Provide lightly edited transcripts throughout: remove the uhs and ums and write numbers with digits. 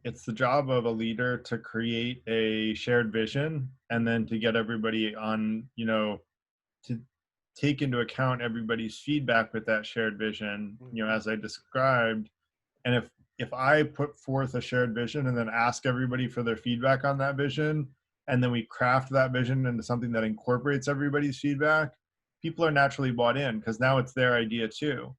It's the job of a leader to create a shared vision and then to get everybody on, to take into account everybody's feedback with that shared vision, Mhm. as I described. And if I put forth a shared vision and then ask everybody for their feedback on that vision, and then we craft that vision into something that incorporates everybody's feedback, people are naturally bought in because now it's their idea too.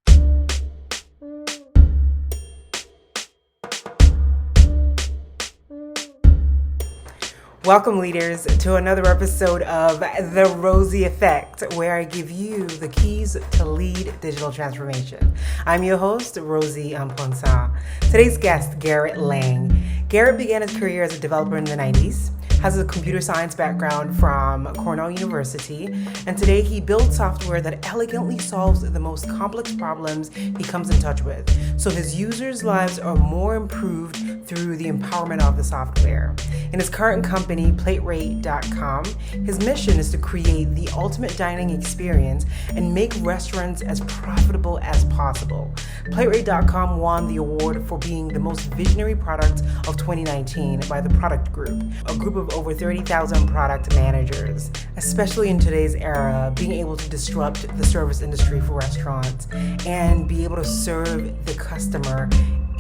Welcome, leaders, to another episode of The Rozy Effect, where I give you the keys to lead digital transformation. I'm your host, Rozy Amponsa. Today's guest, Garrett Lang. Garrett began his career as a developer in the 90s, has a computer science background from Cornell University, and today he builds software that elegantly solves the most complex problems he comes in touch with, so his users' lives are more improved through the empowerment of the software. In his current company, PlateRate.com, his mission is to create the ultimate dining experience and make restaurants as profitable as possible. PlateRate.com won the award for being the most visionary product of 2019 by the Product Group, a group of over 30,000 product managers. Especially in today's era, being able to disrupt the service industry for restaurants and be able to serve the customer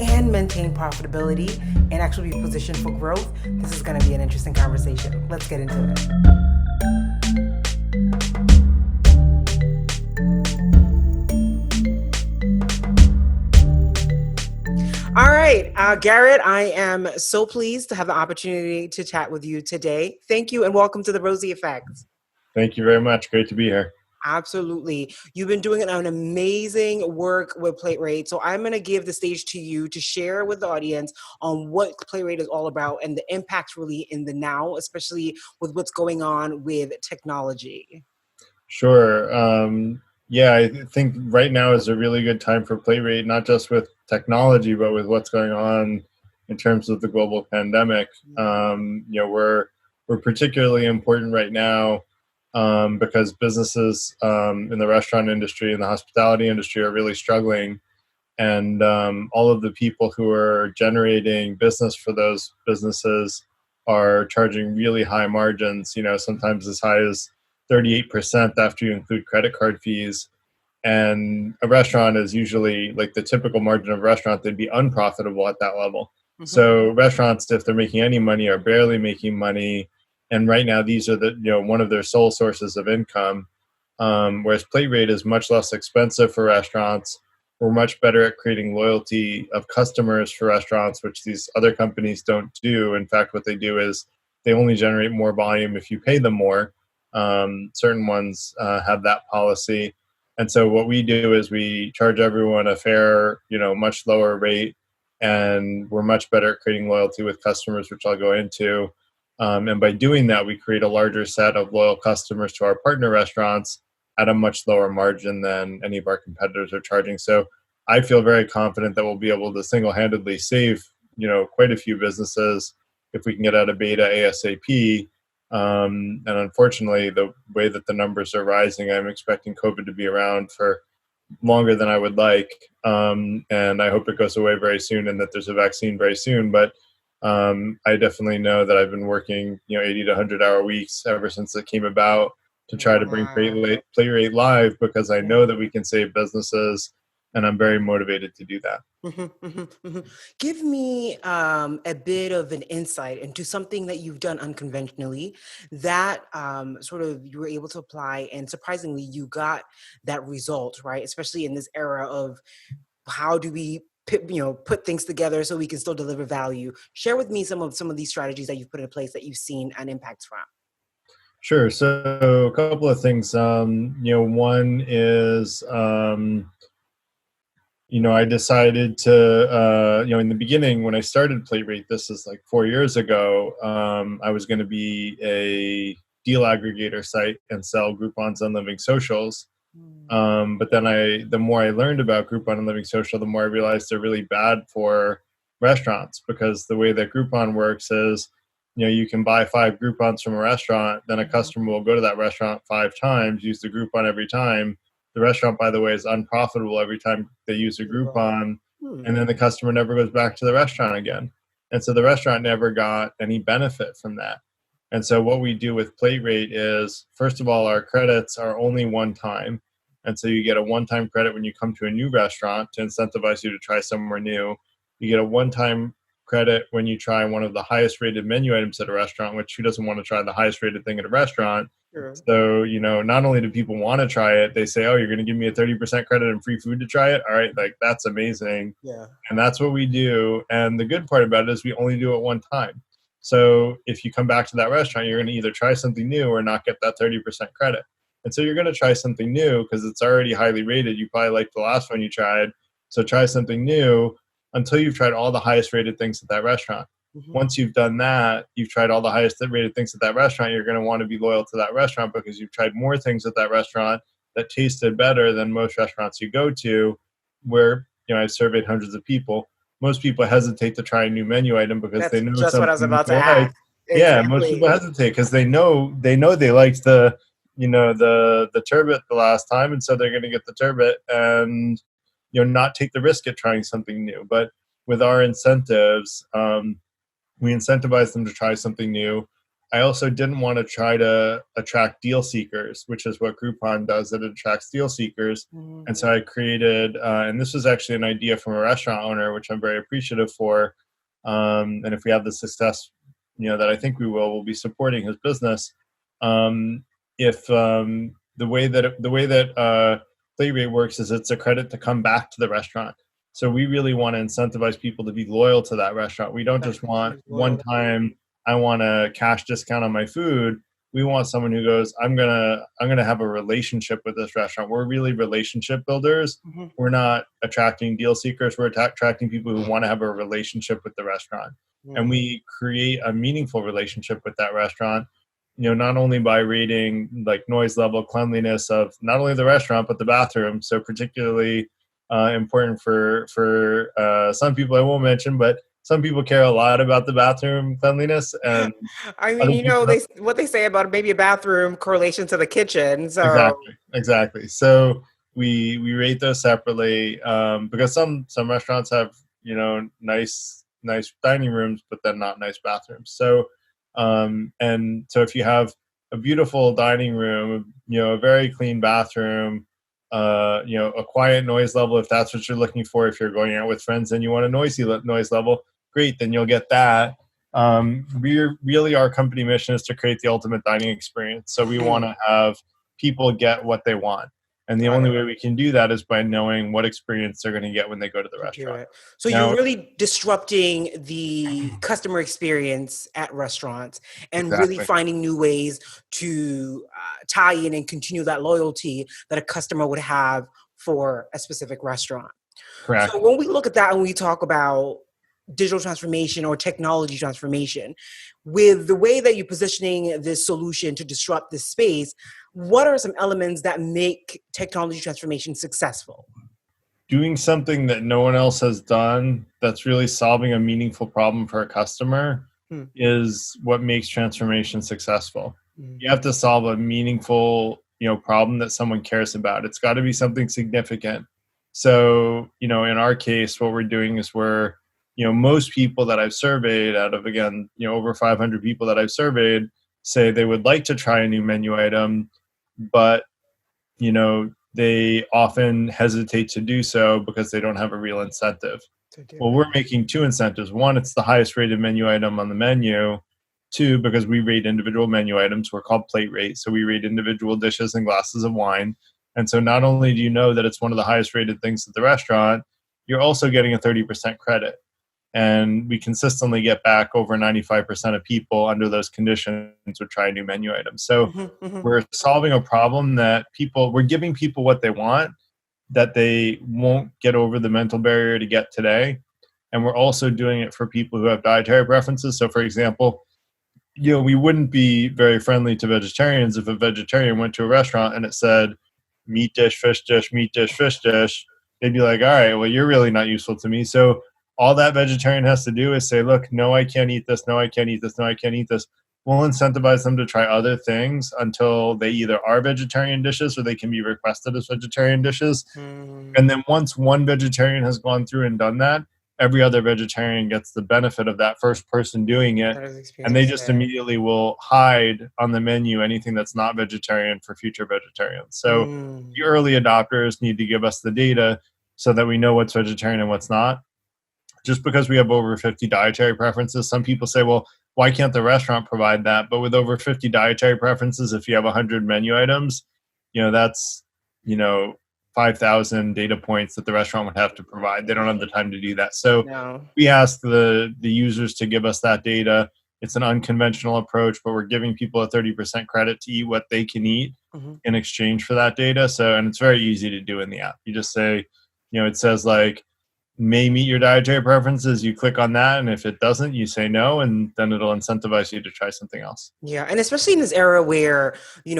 and maintain profitability and actually be positioned for growth, this is going to be an interesting conversation. Let's get into it. All right, Garrett, I am so pleased to have the opportunity to chat with you today. Thank you and welcome to the Rozy Effect. Thank you very much. Great to be here. Absolutely. You've been doing an amazing work with PlateRate. So I'm going to give the stage to you to share with the audience on what PlateRate is all about and the impact really in the now, especially with what's going on with technology. Sure. Yeah, I think right now is a really good time for Playrate, not just with technology, but with what's going on in terms of the global pandemic. We're particularly important right now because businesses in the restaurant industry and the hospitality industry are really struggling, and all of the people who are generating business for those businesses are charging really high margins, sometimes as high as 38% after you include credit card fees. And a restaurant is usually, like, the typical margin of a restaurant, they'd be unprofitable at that level. Mhm. So restaurants, if they're making any money, are barely making money. And right now, these are one of their sole sources of income. Whereas plate rate is much less expensive for restaurants. We're much better at creating loyalty of customers for restaurants, which these other companies don't do. In fact, what they do is they only generate more volume if you pay them more. Certain ones have that policy. And so what we do is we charge everyone a fair, much lower rate, and we're much better at creating loyalty with customers, which I'll go into. And by doing that, we create a larger set of loyal customers to our partner restaurants at a much lower margin than any of our competitors are charging. So I feel very confident that we'll be able to single-handedly save, quite a few businesses if we can get out of beta ASAP. And unfortunately, the way that the numbers are rising, I'm expecting COVID to be around for longer than I would like. And I hope it goes away very soon and that there's a vaccine very soon. But I definitely know that I've been working, 80 to 100-hour weeks ever since it came about to try to bring Wow. Play Rate live, because I know that we can save businesses, and I'm very motivated to do that. Mhm, mhm, mhm. Give me a bit of an insight into something that you've done unconventionally that sort of you were able to apply, and surprisingly, you got that result, right? Especially in this era of how do we put things together so we can still deliver value. Share with me some of these strategies that you've put in place that you've seen an impact from. Sure. So a couple of things. One is, I decided to, in the beginning when I started Plate Rate, this is like 4 years ago, I was going to be a deal aggregator site and sell Groupons on Living Socials. But then the more I learned about Groupon and Living Social, the more I realized they're really bad for restaurants, because the way that Groupon works is, you can buy 5 Groupons from a restaurant, then a Mhm. customer will go to that restaurant 5 times, use the Groupon every time. The restaurant, by the way, is unprofitable every time they use a Right. Groupon, Hmm. and then the customer never goes back to the restaurant again. And so the restaurant never got any benefit from that. And so what we do with Plate Rate is, first of all, our credits are only one time. And so you get a one-time credit when you come to a new restaurant to incentivize you to try somewhere new. You get a one-time credit when you try one of the highest rated menu items at a restaurant, which who doesn't want to try the highest rated thing at a restaurant? Sure. So, not only do people want to try it, they say, oh, you're going to give me a 30% credit and free food to try it. All right. Like, that's amazing. Yeah. And that's what we do. And the good part about it is we only do it one time. So if you come back to that restaurant, you're going to either try something new or not get that 30% credit. And so you're going to try something new because it's already highly rated. You probably liked the last one you tried. So try something new until you've tried all the highest rated things at that restaurant. Mm-hmm. Once you've done that, you've tried all the highest rated things at that restaurant, you're going to want to be loyal to that restaurant because you've tried more things at that restaurant that tasted better than most restaurants you go to where, I've surveyed hundreds of people. Most people hesitate to try a new menu item because they know just something what I was about to like. ask. Exactly. Yeah, most people hesitate because they know they liked the turbot the last time, and so they're going to get the turbot and not take the risk at trying something new. But with our incentives, we incentivize them to try something new. I also didn't want to try to attract deal seekers, which is what Groupon does. It attracts deal seekers. Mm-hmm. And so I created, and this was actually an idea from a restaurant owner, which I'm very appreciative for. And if we have the success, that I think we'll be supporting his business. If the way that Plate Rate works is it's a credit to come back to the restaurant. So we really want to incentivize people to be loyal to that restaurant. We don't just want one time, I want a cash discount on my food. We want someone who goes, I'm gonna have a relationship with this restaurant. We're really relationship builders. Mm-hmm. We're not attracting deal seekers. We're attracting people who want to have a relationship with the restaurant. Mm-hmm. And we create a meaningful relationship with that restaurant, not only by rating like noise level, cleanliness of not only the restaurant, but the bathroom. So particularly important for some people I won't mention, but some people care a lot about the bathroom cleanliness. And I mean, what they say about maybe a bathroom correlation to the kitchen. So exactly. So we rate those separately because some restaurants have nice dining rooms, but then not nice bathrooms. So and so if you have a beautiful dining room, a very clean bathroom, a quiet noise level, if that's what you're looking for, if you're going out with friends and you want a noisy noise level, great, then you'll get that. Our company mission is to create the ultimate dining experience. So we want to have people get what they want. And the only way we can do that is by knowing what experience they're going to get when they go to the restaurant. So you're really disrupting the customer experience at restaurants and really finding new ways to tie in and continue that loyalty that a customer would have for a specific restaurant. Correct. So when we look at that and we talk about digital transformation or technology transformation, with the way that you're positioning this solution to disrupt this space, what are some elements that make technology transformation successful? Doing something that no one else has done that's really solving a meaningful problem for a customer is what makes transformation successful. You have to solve a meaningful, problem that someone cares about. It's got to be something significant. So, in our case, what we're doing is most people that I've surveyed out of, again, over 500 people that I've surveyed say they would like to try a new menu item, but, they often hesitate to do so because they don't have a real incentive. Well, we're making two incentives. One, it's the highest rated menu item on the menu. Two, because we rate individual menu items, we're called Plate Rate. So we rate individual dishes and glasses of wine. And so not only do you know that it's one of the highest rated things at the restaurant, you're also getting a 30% credit. And we consistently get back over 95% of people under those conditions would try a new menu item. So we're solving a problem that we're giving people what they want that they won't get over the mental barrier to get today. And we're also doing it for people who have dietary preferences. So for example, we wouldn't be very friendly to vegetarians if a vegetarian went to a restaurant and it said meat dish, fish dish, meat dish, fish dish. They'd be like, all right, well, you're really not useful to me. So all that vegetarian has to do is say, look, no, I can't eat this. No, I can't eat this. No, I can't eat this. We'll incentivize them to try other things until they either are vegetarian dishes or they can be requested as vegetarian dishes. And then once one vegetarian has gone through and done that, every other vegetarian gets the benefit of that first person doing it, That is and they just experience. immediately will hide on the menu anything that's not vegetarian for future vegetarians. So Mm. the early adopters need to give us the data so that we know what's vegetarian and what's not. Just because we have over 50 dietary preferences, some people say, well, why can't the restaurant provide that? But with over 50 dietary preferences, if you have 100 menu items, that's, you know, 5,000 data points that the restaurant would have to provide. They don't have the time to do that. So No. we ask the users to give us that data. It's an unconventional approach, but we're giving people a 30% credit to eat what they can eat Hmm. in exchange for that data. So, and it's very easy to do in the app. You just say, it says like, may meet your dietary preferences, you click on that, and if it doesn't, you say no, and then it'll incentivize you to try something else. Yeah, and especially in this era where,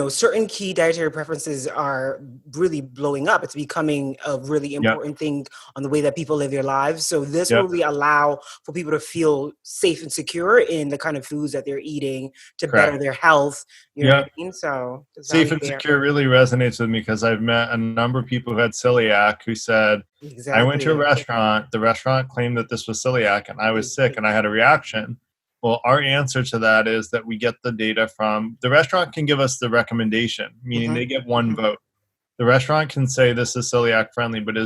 certain key dietary preferences are really blowing up. It's becoming a really Yep. important thing on the way that people live their lives. So this will Yep. really allow for people to feel safe and secure in the kind of foods that they're eating to better Correct. their health. You know what I Yep. mean? So there's Safe value and there. secure really resonates with me because I've met a number of people who had celiac who said, I went to a Exactly. restaurant, the restaurant claimed that this was celiac, and I was sick Exactly. and I had a reaction. Well, our answer to that is that we get the data from the restaurant, can give us the recommendation, meaning Hmm. they get one Hmm. vote. The restaurant can say this is celiac friendly, but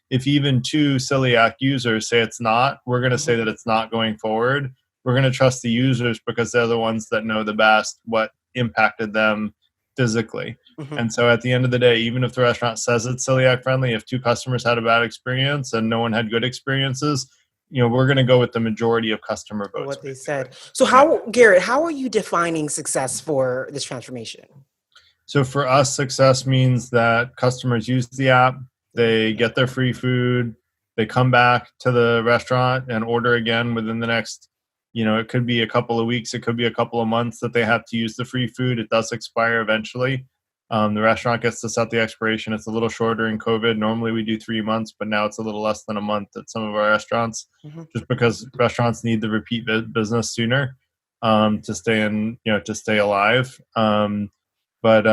if even two celiac users say it's not, we're going to say Hmm. that it's not going forward. We're going to trust the users because they're the ones that know the best what impacted them physically. Hmm. And so at the end of the day, even if the restaurant says it's celiac friendly, if two customers had a bad experience and no one had good experiences, we're going to go with the majority of customer votes, What they basically. said. So Yeah. Garrett, how are you defining success for this transformation? So for us, success means that customers use the app, they get their free food, they come back to the restaurant and order again within the next, it could be a couple of weeks, it could be a couple of months that they have to use the free food. It does expire eventually. The restaurant gets to set the expiration. It's a little shorter in COVID. Normally we do 3 months, but now it's a little less than a month at some of our restaurants, Hmm. just because restaurants need the repeat business sooner to to stay alive. But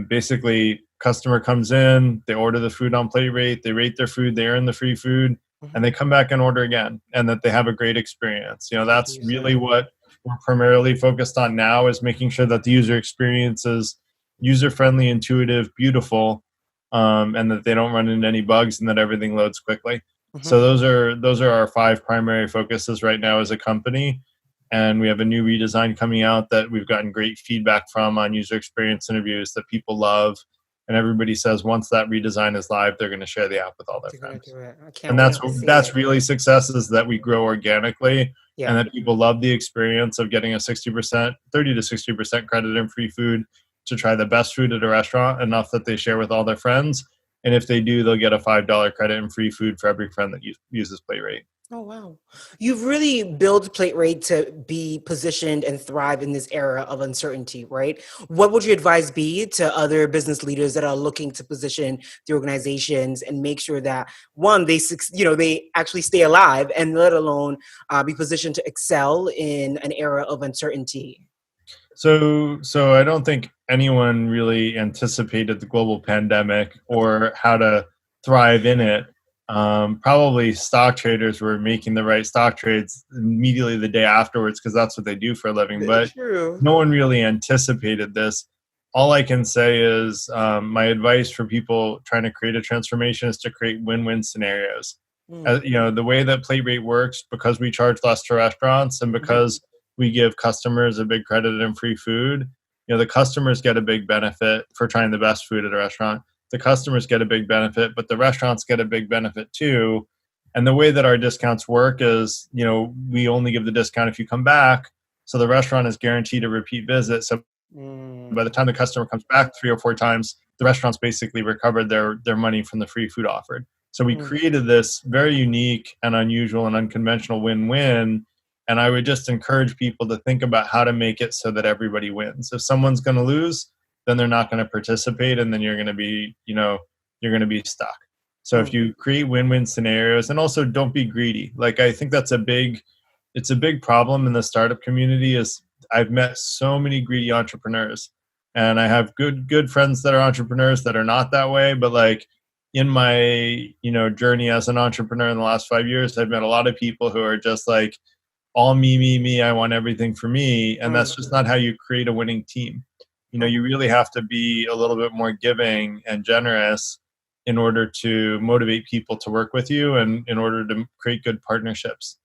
basically, customer comes in, they order the food on plate rate, they rate their food, they earn the free food, Hmm. and they come back and order again, and that they have a great experience. What That's you really said. what we're primarily focused on now, is making sure that the user experience is user friendly, intuitive, beautiful, and that they don't run into any bugs, and that everything loads quickly. Hmm. So those are our 5 primary focuses right now as a company, and we have a new redesign coming out that we've gotten great feedback from on user experience interviews that people love, and everybody says once that redesign is live, they're going to share the app with all their They're gonna friends. do it. I can't And wait that's to see that's it. really success, is that we grow organically, Yeah. and that people love the experience of getting a 60%, 30 to 60% credit in free food to try the best food at a restaurant, enough that they share with all their friends. And if they do, they'll get a $5 credit in free food for every friend that uses PlayRate. Oh wow. You've really built Plate Rate to be positioned and thrive in this era of uncertainty, right? What would your advice be to other business leaders that are looking to position the organizations and make sure that one, they actually stay alive, and let alone be positioned to excel in an era of uncertainty? So I don't think anyone really anticipated the global pandemic or how to thrive in it. Probably stock traders were making the right stock trades immediately the day afterwards, because that's what they do for a living. Very But true. no one really anticipated this. All I can say is, my advice for people trying to create a transformation is to create win-win scenarios. Mm. The way that Plate Rate works, because we charge less to restaurants, and Mhm. because we give customers a big credit and free food, the customers get a big benefit for trying the best food at a restaurant. The customers get a big benefit, but the restaurants get a big benefit too. And the way that our discounts work is, we only give the discount if you come back. So the restaurant is guaranteed a repeat visit. So by the Mm. time the customer comes back 3 or 4 times, the restaurant's basically recovered their money from the free food offered. So we Mm. created this very unique and unusual and unconventional win-win. And I would just encourage people to think about how to make it so that everybody wins. If someone's going to lose, then they're not going to participate, and then you're going to be, you're going to be stuck. So if Mm. you create win-win scenarios, and also don't be greedy. Like, I think it's a big problem in the startup community. Is I've met so many greedy entrepreneurs, and I have good friends that are entrepreneurs that are not that way, but like, in my journey as an entrepreneur in the last 5 years, I've met a lot of people who are just like all me, me, me. I want everything for me, and that's just not how you create a winning team. You really have to be a little bit more giving and generous in order to motivate people to work with you and in order to create good partnerships.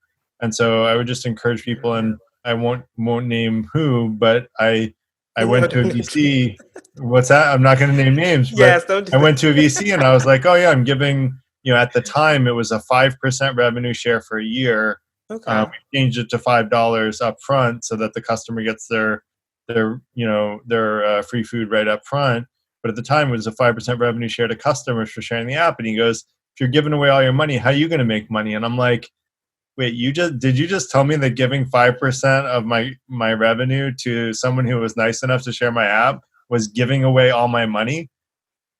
And so I would just encourage people, and I won't name who, but I No, went to a don't name drop. VC. What's that? I'm not going to name names, but Yes, don't do I that. went to a VC and I was like, oh yeah, I'm giving. At the time it was a 5% revenue share for a year. Okay. We changed it to $5 up front so that the customer gets their free food right up front. But at the time, it was a 5% revenue share to customers for sharing the app. And he goes, "If you're giving away all your money, how are you going to make money?" And I'm like, "Wait, did you just tell me that giving 5% of my revenue to someone who was nice enough to share my app was giving away all my money?"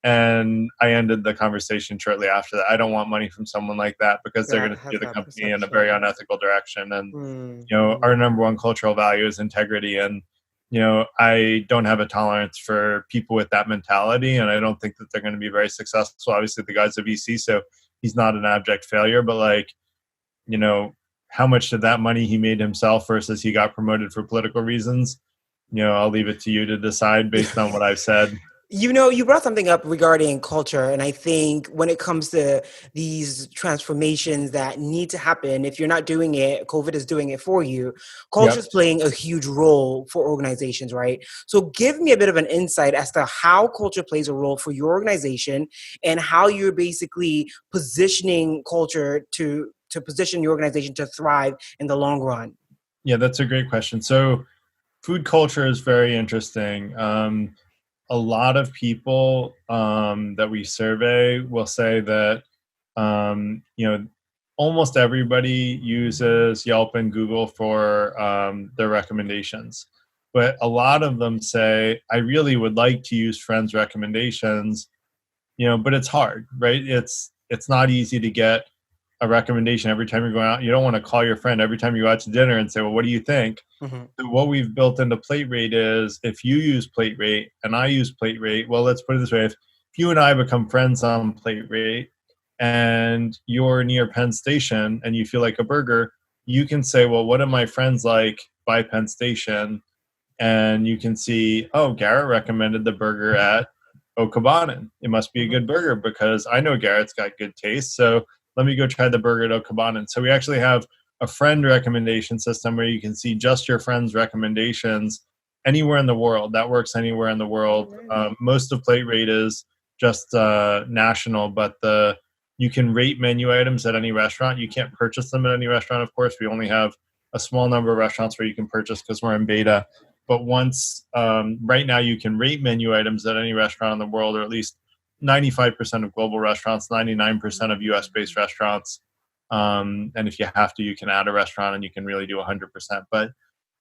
And I ended the conversation shortly after that. I don't want money from someone like that because they're going That to has steer the that company in a very perception. unethical direction. And our Mm. number one cultural value is integrity. And I don't have a tolerance for people with that mentality, and I don't think that they're going to be very successful. Obviously, the guy's a VC, so he's not an abject failure. But like, you know, how much of that money he made himself versus he got promoted for political reasons, I'll leave it to you to decide based on what I've said. You brought something up regarding culture, and I think when it comes to these transformations that need to happen, if you're not doing it, COVID is doing it for you. Culture Yep. is playing a huge role for organizations, right? So, give me a bit of an insight as to how culture plays a role for your organization and how you're basically positioning culture to position your organization to thrive in the long run. Yeah, that's a great question. So, food culture is very interesting. A lot of people that we survey will say that almost everybody uses Yelp and Google for their recommendations, but a lot of them say, I really would like to use friends recommendations, but it's hard, right? It's not easy to get a recommendation every time you're going out. You don't want to call your friend every time you go out to dinner and say, well, what do you think? Mhm. So what we've built into Plate Rate is, if you use Plate Rate and I use Plate Rate, well, let's put it this way. If you and I become friends on Plate Rate and you're near Penn Station and you feel like a burger, you can say, well, what do my friends like by Penn Station? And you can see, oh, Garrett recommended the burger at Okabanan. It must be a Mhm. good burger because I know Garrett's got good taste. So let me go try the burger at Okabanan. So we actually have a friend recommendation system where you can see just your friends' recommendations anywhere in the world. That works anywhere in the Oh, world. nice. Most of Plate Rate is just national, but you can rate menu items at any restaurant. You can't purchase them at any restaurant, of course. We only have a small number of restaurants where you can purchase because we're in beta. But once right now, you can rate menu items at any restaurant in the world, or at least 95% of global restaurants, 99% of US based restaurants. And if you have to, you can add a restaurant and you can really do 100%. But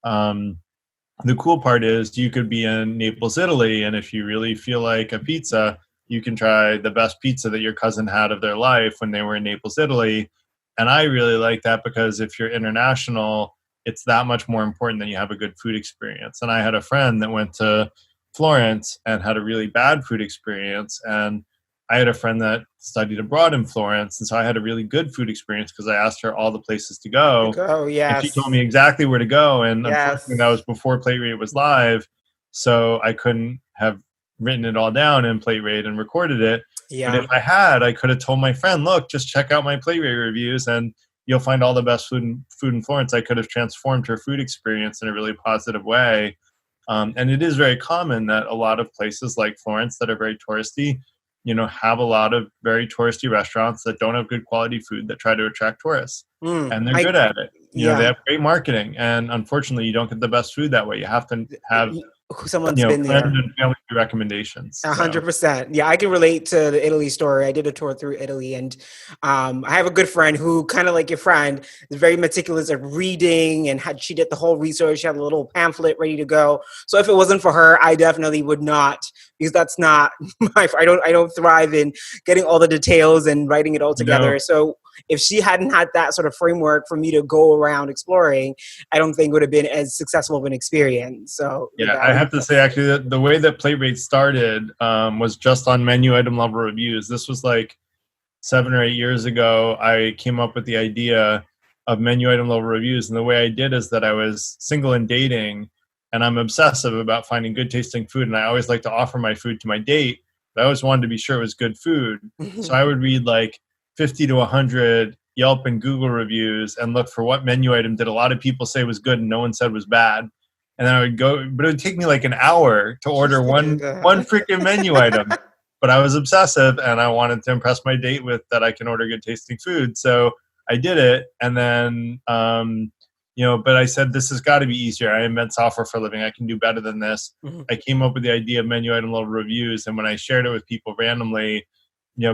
um, the cool part is you could be in Naples, Italy, and if you really feel like a pizza, you can try the best pizza that your cousin had of their life when they were in Naples, Italy. And I really like that because if you're international, it's that much more important that you have a good food experience. And I had a friend that went to Florence and had a really bad food experience. And I had a friend that studied abroad in Florence. And so I had a really good food experience because I asked her all the places to To go. go, And she told yes. me exactly where to go. And unfortunately, that Yes. was before Plate Rate was live. So I couldn't have written it all down in Plate Rate and recorded it. But if Yeah. I had, I could have told my friend, look, just check out my Plate Rate reviews and you'll find all the best food in Florence. I could have transformed her food experience in a really positive way. And it is very common that a lot of places like Florence that are very touristy, have a lot of very touristy restaurants that don't have good quality food that try to attract tourists. And they're I good at it. They yeah. have great marketing. And unfortunately, you don't get the best food that way. You have to have, Someone's been friends there. and family recommendations. A So, 100%. Yeah, I can relate to the Italy story. I did a tour through Italy, and I have a good friend who, kind of like your friend, is very meticulous at reading, and she did the whole research. She had a little pamphlet ready to go. So if it wasn't for her, I definitely would not, because that's not my. I don't thrive in getting all the details and writing it all you know, together. So if she hadn't had that sort of framework for me to go around exploring, I don't think it would have been as successful of an experience. So Yeah, yeah, I have to say actually that the way that Plate Rate started was just on menu item level reviews. This was like 7 or 8 years ago, I came up with the idea of menu item level reviews. And the way I did is that I was single and dating, and I'm obsessive about finding good tasting food. And I always like to offer my food to my date, but I always wanted to be sure it was good food. So I would read like 50 to 100 Yelp and Google reviews and look for what menu item did a lot of people say was good and no one said was bad. And then I would go, but it would take me like an hour to order Just to get one freaking menu item. But I was obsessive and I wanted to impress my date with that I can order good tasting food. So I did it. And then, but I said, this has got to be easier. I invent software for a living. I can do better than this. I came up with the idea of menu item level reviews. And when I shared it with people randomly,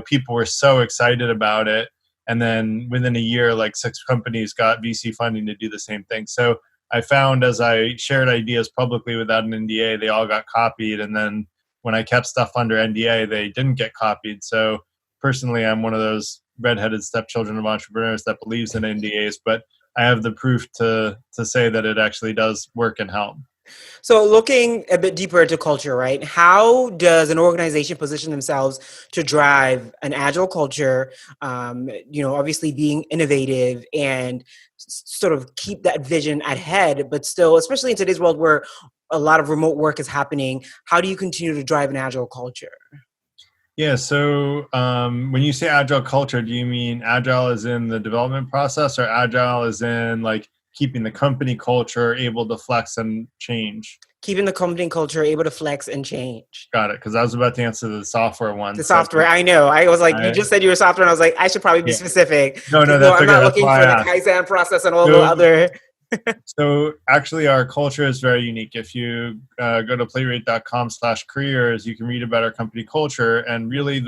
people were so excited about it. And then within a year, like 6 companies got VC funding to do the same thing. So I found as I shared ideas publicly without an NDA, they all got copied. And then when I kept stuff under NDA, they didn't get copied. So personally, I'm one of those redheaded stepchildren of entrepreneurs that believes in NDAs, but I have the proof to say that it actually does work and help. So looking a bit deeper into culture, right? How does an organization position themselves to drive an agile culture, obviously being innovative and sort of keep that vision at head, but still, especially in today's world where a lot of remote work is happening, how do you continue to drive an agile culture? Yeah, so when you say agile culture, do you mean agile as in the development process or agile as in like keeping the company culture able to flex and change? Keeping the company culture able to flex and change. Got it, because I was about to answer the software one. The software, I know. I was like, you just said you were software, and I was like, I should probably be specific. No, I'm okay. not That's looking why for the I asked. Kaizen process and all the other. So actually, our culture is very unique. If you go to playrate.com/careers, you can read about our company culture. And really,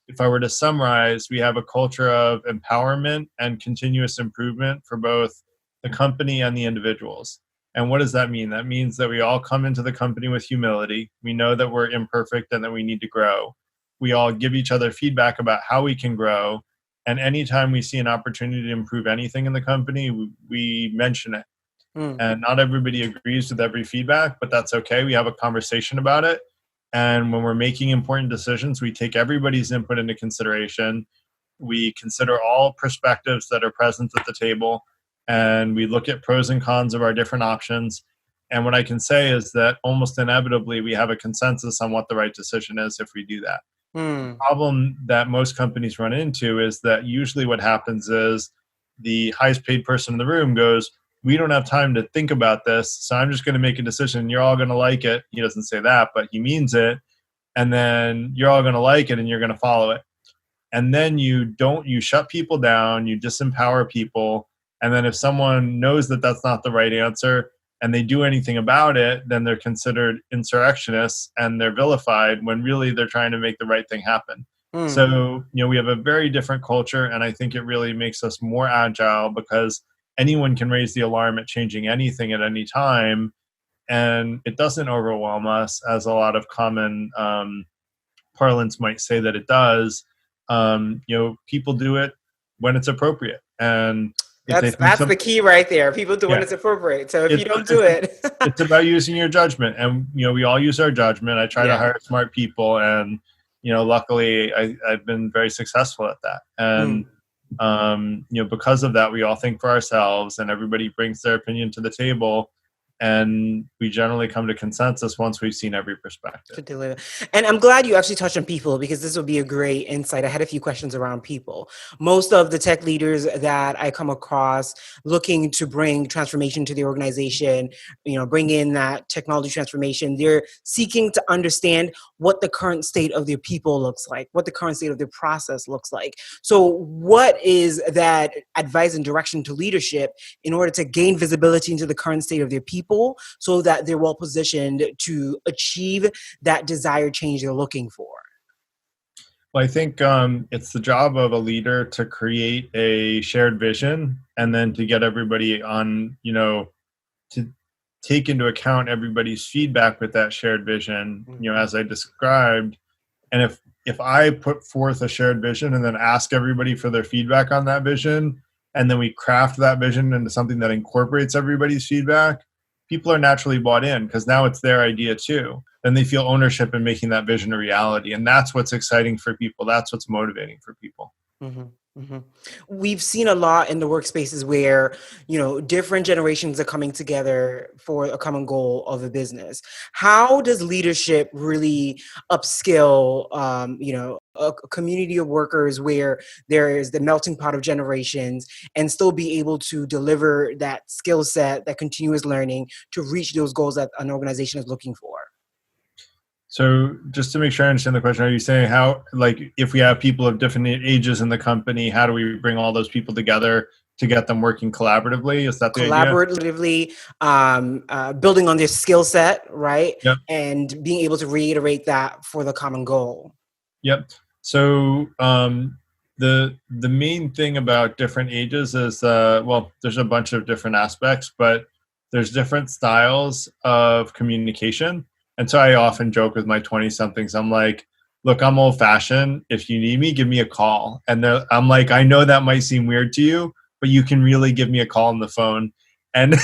if I were to summarize, we have a culture of empowerment and continuous improvement for both the company and the individuals. And what does that mean? That means that we all come into the company with humility. We know that we're imperfect and that we need to grow. We all give each other feedback about how we can grow. And anytime we see an opportunity to improve anything in the company, we mention it. And not everybody agrees with every feedback, but that's okay. We have a conversation about it. And when we're making important decisions, we take everybody's input into consideration. We consider all perspectives that are present at the table. And we look at pros and cons of our different options. And what I can say is that almost inevitably, we have a consensus on what the right decision is if we do that. The problem that most companies run into is that usually what happens is the highest paid person in the room goes, we don't have time to think about this, so I'm just going to make a decision. You're all going to like it. He doesn't say that, but he means it. And then you're all going to like it and you're going to follow it. And then you shut people down, you disempower people. And then if someone knows that that's not the right answer and they do anything about it, then they're considered insurrectionists and they're vilified when really they're trying to make the right thing happen. So, we have a very different culture, and I think it really makes us more agile because anyone can raise the alarm at changing anything at any time, and it doesn't overwhelm us as a lot of common parlance might say that it does. People do it when it's appropriate, and that's the key right there. People do when it's appropriate. So if you don't do it, it's about using your judgment, and we all use our judgment. I try to hire smart people, and luckily I've been very successful at that, and. Because of that, we all think for ourselves and everybody brings their opinion to the table, and we generally come to consensus once we've seen every perspective. To deliver. And I'm glad you actually touched on people, because this will be a great insight. I had a few questions around people. Most of the tech leaders that I come across looking to bring transformation to the organization, bring in that technology transformation, they're seeking to understand what the current state of their people looks like, what the current state of their process looks like. So what is that advice and direction to leadership in order to gain visibility into the current state of their people, so that they're well positioned to achieve that desired change they're looking for? Well, I think it's the job of a leader to create a shared vision, and then to get everybody on, to take into account everybody's feedback with that shared vision, as I described. And if I put forth a shared vision and then ask everybody for their feedback on that vision, and then we craft that vision into something that incorporates everybody's feedback, people are naturally bought in because now it's their idea too. Then they feel ownership in making that vision a reality. And that's what's exciting for people. That's what's motivating for people. Mm-hmm. Mm-hmm. We've seen a lot in the workspaces where, different generations are coming together for a common goal of a business. How does leadership really upskill, a community of workers where there is the melting pot of generations and still be able to deliver that skill set, that continuous learning to reach those goals that an organization is looking for? So just to make sure I understand the question, are you saying how, like, if we have people of different ages in the company, how do we bring all those people together to get them working collaboratively? Is that the idea? Collaboratively, building on their skill set, right? Yep. And being able to reiterate that for the common goal. Yep. So the main thing about different ages is well, there's a bunch of different aspects, but there's different styles of communication. And so I often joke with my 20 somethings. I'm like, look, I'm old fashioned. If you need me, give me a call. And I'm like, I know that might seem weird to you, but you can really give me a call on the phone. And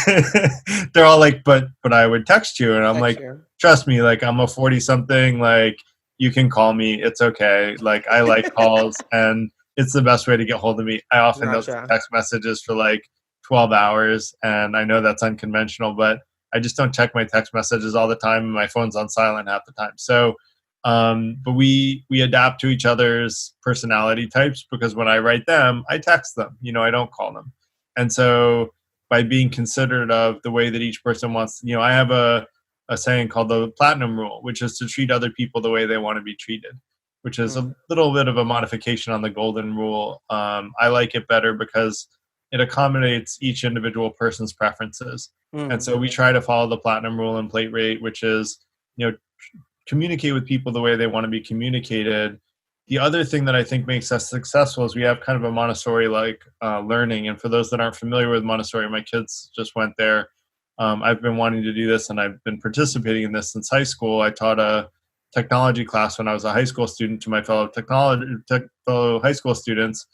they're all like, but I would text you. And I'm Text like, you. trust me, like I'm a 40 something, like you can call me. It's okay. Like I like calls and it's the best way to get hold of me. I often don't Gotcha. text messages for like 12 hours. And I know that's unconventional, but I just don't check my text messages all the time. And my phone's on silent half the time. So, but we adapt to each other's personality types because when I write them, I text them, I don't call them. And so by being considerate of the way that each person wants, I have a saying called the platinum rule, which is to treat other people the way they want to be treated, which is a little bit of a modification on the golden rule. I like it better because it accommodates each individual person's preferences. And so we try to follow the platinum rule in plate rate, which is, communicate with people the way they want to be communicated. The other thing that I think makes us successful is we have kind of a Montessori-like learning. And for those that aren't familiar with Montessori, my kids just went there. I've been wanting to do this and I've been participating in this since high school. I taught a technology class when I was a high school student to my fellow high school students.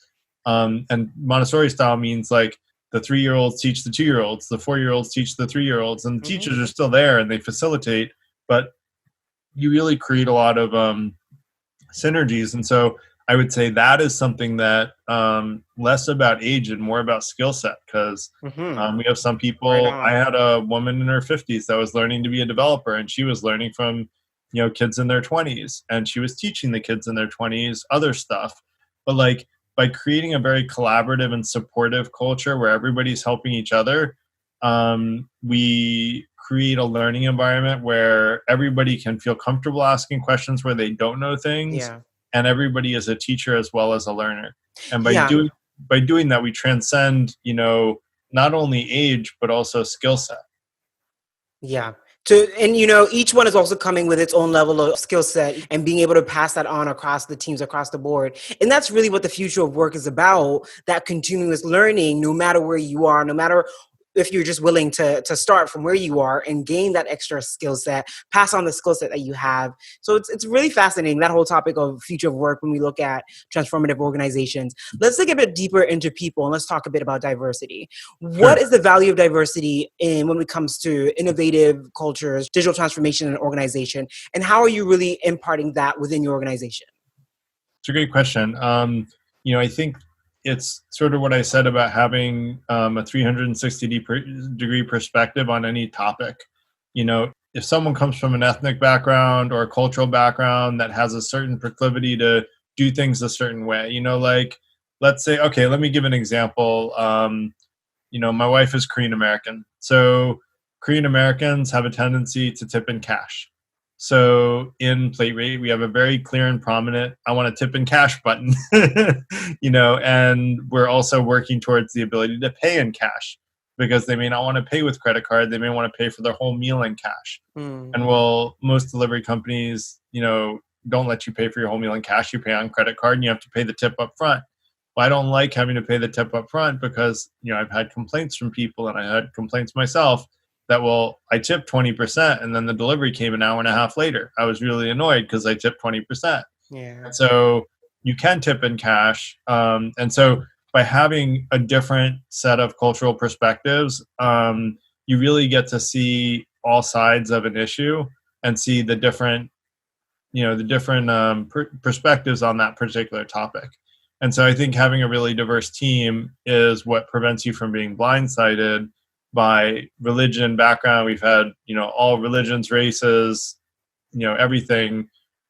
And Montessori style means like the 3-year-olds teach the 2-year-olds, the 4-year-olds teach the 3-year-olds, and the teachers are still there and they facilitate, but you really create a lot of synergies. And so I would say that is something that less about age and more about skill set, because we have some people. Right I had a woman in her 50s that was learning to be a developer, and she was learning from kids in their 20s, and she was teaching the kids in their 20s other stuff. But like by creating a very collaborative and supportive culture where everybody's helping each other, we create a learning environment where everybody can feel comfortable asking questions where they don't know things, and everybody is a teacher as well as a learner. And by doing that, we transcend, not only age but also skill set. Yeah. And each one is also coming with its own level of skill set and being able to pass that on across the teams, across the board. And that's really what the future of work is about, that continuous learning, no matter where you are, no matter if you're just willing to start from where you are and gain that extra skill set, pass on the skill set that you have. So it's really fascinating, that whole topic of future of work when we look at transformative organizations. Let's dig a bit deeper into people and let's talk a bit about diversity. What is the value of diversity when it comes to innovative cultures, digital transformation in an organization, and how are you really imparting that within your organization? It's a great question. I think it's sort of what I said about having a 360-degree perspective on any topic. If someone comes from an ethnic background or a cultural background that has a certain proclivity to do things a certain way, like let's say, okay, let me give an example. My wife is Korean American. So Korean Americans have a tendency to tip in cash. So in plate rate, we have a very clear and prominent, I want to tip in cash button, and we're also working towards the ability to pay in cash because they may not want to pay with credit card. They may want to pay for their whole meal in cash. And most delivery companies, don't let you pay for your whole meal in cash. You pay on credit card and you have to pay the tip up front. Well, I don't like having to pay the tip up front because, I've had complaints from people and I had complaints myself that, well, I tipped 20% and then the delivery came an hour and a half later. I was really annoyed because I tipped 20%. Yeah. So you can tip in cash. And so by having a different set of cultural perspectives, you really get to see all sides of an issue and see the different perspectives on that particular topic. And so I think having a really diverse team is what prevents you from being blindsided by religion background. We've had, all religions, races, everything,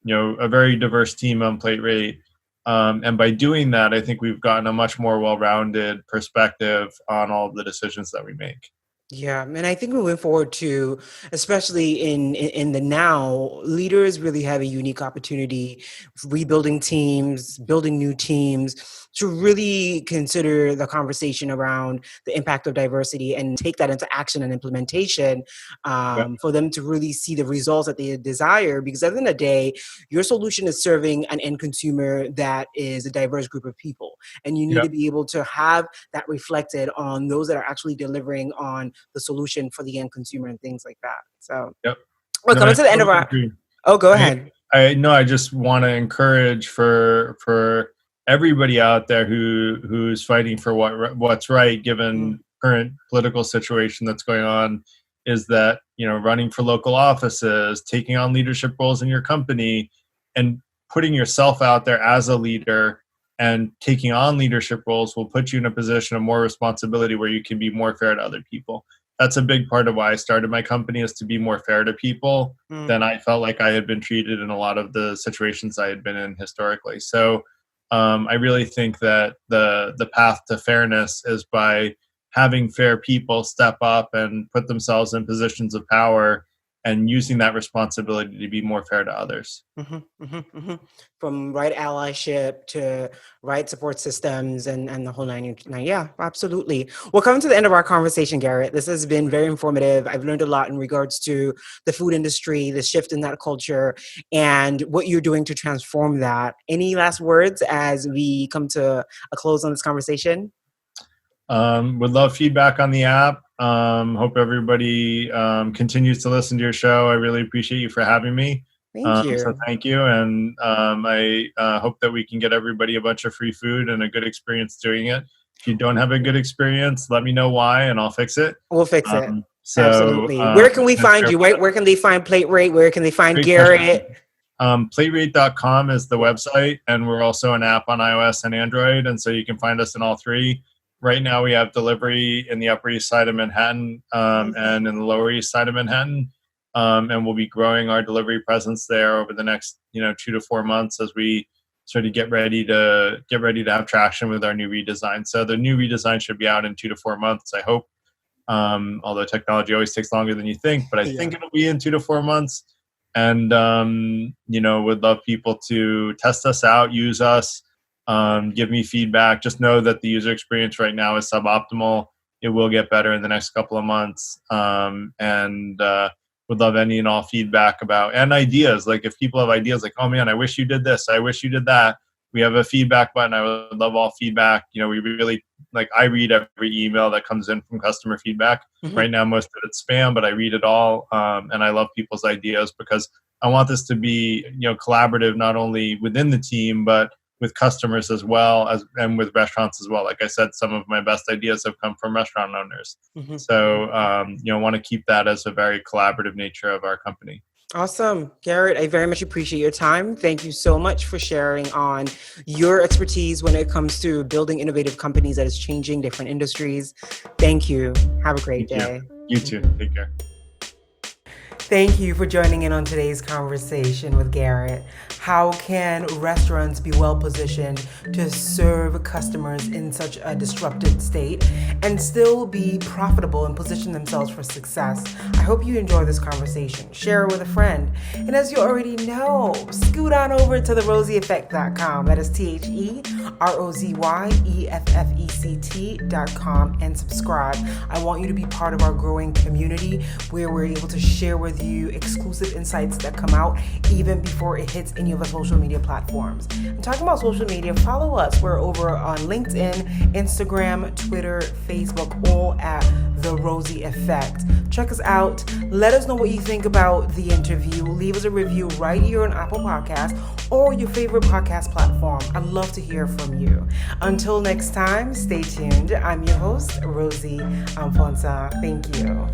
a very diverse team on Plate Rate. And by doing that, I think we've gotten a much more well-rounded perspective on all of the decisions that we make. Yeah, and I think moving forward too, especially in the now, leaders really have a unique opportunity, rebuilding teams, building new teams, to really consider the conversation around the impact of diversity and take that into action and implementation, Yeah. for them to really see the results that they desire. Because at the end of the day, your solution is serving an end consumer that is a diverse group of people, and you need Yeah. to be able to have that reflected on those that are actually delivering on the solution for the end consumer and things like that. So Yep. we're No, I coming to the end of totally our. agree. Oh, go I ahead. I just want to encourage for everybody out there who's fighting for what's right, given current political situation that's going on, is that running for local offices, taking on leadership roles in your company, and putting yourself out there as a leader and taking on leadership roles will put you in a position of more responsibility where you can be more fair to other people. That's a big part of why I started my company, is to be more fair to people than I felt like I had been treated in a lot of the situations I had been in historically. So I really think that the path to fairness is by having fair people step up and put themselves in positions of power and using that responsibility to be more fair to others. From right allyship to right support systems and the whole nine. Yeah, absolutely. We're coming to the end of our conversation, Garrett. This has been very informative. I've learned a lot in regards to the food industry, the shift in that culture, and what you're doing to transform that. Any last words as we come to a close on this conversation? Would love feedback on the app. Hope everybody continues to listen to your show. I really appreciate you for having me. Thank So you. thank you. And I hope that we can get everybody a bunch of free food and a good experience doing it. If you don't have a good experience, let me know why and I'll fix it. We'll fix it. So Absolutely. Where can we and find share you? Where can they find Plate Rate? Where can they find Great question. Garrett? Platerate.com is the website, and we're also an app on iOS and Android, and so you can find us in all three. Right now, we have delivery in the Upper East Side of Manhattan and in the Lower East Side of Manhattan, and we'll be growing our delivery presence there over the next 2 to 4 months as we sort of get ready to have traction with our new redesign. So the new redesign should be out in 2 to 4 months, I hope. Although technology always takes longer than you think, but I think it'll be in 2 to 4 months. And would love people to test us out, use us, give me feedback. Just know that the user experience right now is suboptimal. It will get better in the next couple of months, and would love any and all feedback about, and ideas. Like if people have ideas like, oh man, I wish you did this, I wish you did that, we have a feedback button. I would love all feedback. We really, I read every email that comes in from customer feedback. Right now, most of it's spam, but I read it all. And I love people's ideas because I want this to be, collaborative, not only within the team, but with customers as well and with restaurants as well. Like I said, some of my best ideas have come from restaurant owners. So, want to keep that as a very collaborative nature of our company. Awesome. Garrett, I very much appreciate your time. Thank you so much for sharing on your expertise when it comes to building innovative companies that is changing different industries. Thank you. Have a great day. You too. Take care. Thank you for joining in on today's conversation with Garrett. How can restaurants be well positioned to serve customers in such a disrupted state and still be profitable and position themselves for success? I hope you enjoy this conversation. Share it with a friend. And as you already know, scoot on over to therozyeffect.com. That is TheRozyEffect.com and subscribe. I want you to be part of our growing community where we're able to share with you exclusive insights that come out even before it hits any of our social media platforms. And talking about social media, follow us. We're over on LinkedIn, Instagram, Twitter, Facebook, all at The Rozy Effect. Check us out. Let us know what you think about the interview. Leave us a review right here on Apple Podcasts or your favorite podcast platform. I'd love to hear from you. Until next time, stay tuned. I'm your host, Rozy Amfonsa. Thank you.